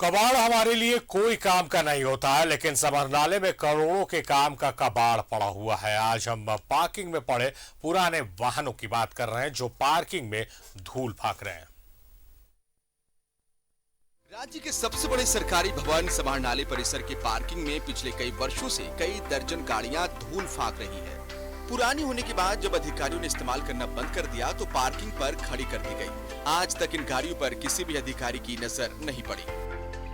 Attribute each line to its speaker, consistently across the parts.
Speaker 1: कबाड़ हमारे लिए कोई काम का नहीं होता है, लेकिन समरनाले में करोड़ों के काम का कबाड़ पड़ा हुआ है। आज हम पार्किंग में पड़े पुराने वाहनों की बात कर रहे हैं जो पार्किंग में धूल फाक रहे हैं।
Speaker 2: राज्य के सबसे बड़े सरकारी भवन समरनाले परिसर के पार्किंग में पिछले कई वर्षों से कई दर्जन गाड़ियां धूल फाक रही है। पुरानी होने के बाद जब अधिकारियों ने इस्तेमाल करना बंद कर दिया तो पार्किंग पर खड़ी कर दी गई। आज तक इन गाड़ियों पर किसी भी अधिकारी की नजर नहीं पड़ी।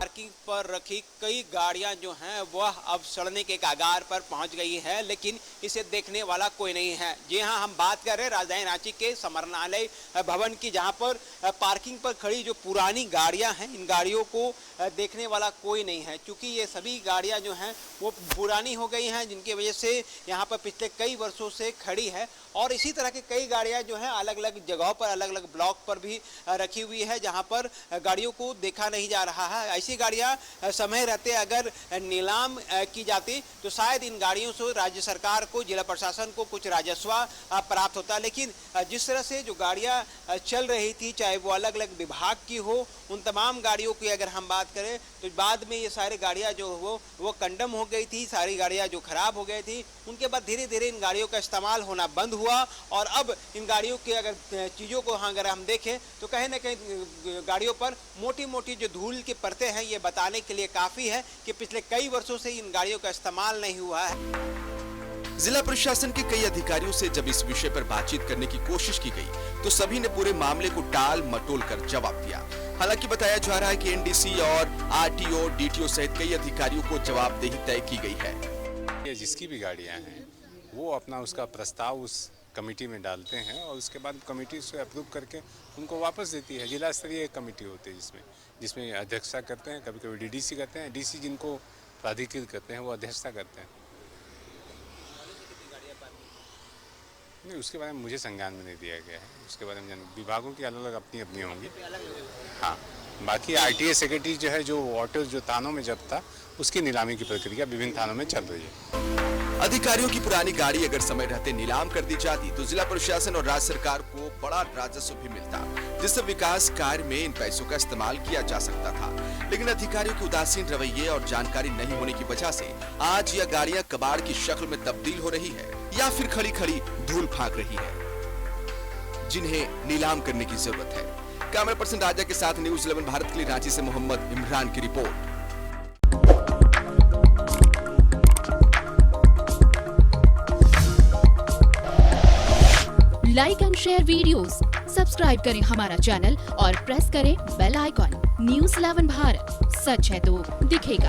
Speaker 3: पार्किंग पर रखी कई गाड़ियां जो हैं वह अब सड़ने के कगार पर पहुंच गई है, लेकिन इसे देखने वाला कोई नहीं है। जी हां, हम बात कर रहे हैं राजधानी रांची के समरनालय भवन की, जहां पर पार्किंग पर खड़ी जो पुरानी गाड़ियां हैं, इन गाड़ियों को देखने वाला कोई नहीं है, क्योंकि ये सभी गाड़ियां जो हैं वो पुरानी हो गई हैं, जिनकी वजह से यहाँ पर पिछले कई वर्षों से खड़ी है। और इसी तरह की कई गाड़ियां जो हैं अलग अलग जगहों पर, अलग अलग ब्लॉक पर भी रखी हुई है, जहां पर गाड़ियों को देखा नहीं जा रहा है। ऐसी गाड़ियां समय रहते अगर नीलाम की जाती तो शायद इन गाड़ियों से राज्य सरकार को, जिला प्रशासन को कुछ राजस्व प्राप्त होता, लेकिन जिस तरह से जो गाड़ियां चल रही थी, चाहे वो अलग अलग विभाग की हो, उन तमाम गाड़ियों की अगर हम बात करें तो बाद में ये सारी गाड़ियां जो वो कंडम हो गई थी, सारी गाड़ियां जो खराब हो गई थी। उनके बाद धीरे धीरे इन गाड़ियों का इस्तेमाल होना बंद हुआ और अब इन गाड़ियों की अगर चीज़ों को अगर हम देखें तो कहीं ना कहीं गाड़ियों पर मोटी मोटी जो धूल की परतें हैं, ये बताने के लिए काफ़ी है कि पिछले कई वर्षों से इन गाड़ियों का इस्तेमाल नहीं हुआ है।
Speaker 2: जिला प्रशासन के कई अधिकारियों से जब इस विषय पर बातचीत करने की कोशिश की गई तो सभी ने पूरे मामले को टाल मटोल कर जवाब दिया। हालांकि बताया जा रहा है कि एनडीसी और आरटीओ, डीटीओ सहित कई अधिकारियों को जवाबदेही तय की गई है।
Speaker 4: जिसकी भी गाड़ियां हैं वो अपना उसका प्रस्ताव उस कमेटी में डालते हैं और उसके बाद कमेटी उसे अप्रूव करके उनको वापस देती है। जिला स्तरीय एक कमेटी होती है जिसमें अध्यक्षता करते हैं, कभी कभी डीडीसी करते हैं, डीसी जिनको प्राधिकृत करते हैं वो अध्यक्षता करते हैं। नहीं, उसके बारे में मुझे संज्ञान में नहीं दिया गया है। उसके बारे में विभागों की अलग अलग अपनी अपनी होंगी। हाँ, बाकी आरटीए सेक्रेटरी जो है, जो ऑटो जो थानों में जब्त था, उसकी नीलामी की प्रक्रिया विभिन्न थानों में चल रही है।
Speaker 2: अधिकारियों की पुरानी गाड़ी अगर समय रहते नीलाम कर दी जाती तो जिला प्रशासन और राज्य सरकार को बड़ा राजस्व भी मिलता, जिससे विकास कार्य में इन पैसों का इस्तेमाल किया जा सकता था। लेकिन अधिकारियों के उदासीन रवैये और जानकारी नहीं होने की वजह से आज यह गाड़ियां कबाड़ की शक्ल में तब्दील हो रही है या फिर खड़ी खड़ी धूल फाक रही है, जिन्हें नीलाम करने की जरूरत है। कैमरा पर्सन राजा के साथ न्यूज़ 11 भारत के लिए रांची से मोहम्मद इमरान की report.
Speaker 5: Like and share videos, subscribe करें हमारा चैनल और प्रेस करें बेल आइकॉन। न्यूज़ 11 भारत, सच है तो दिखेगा।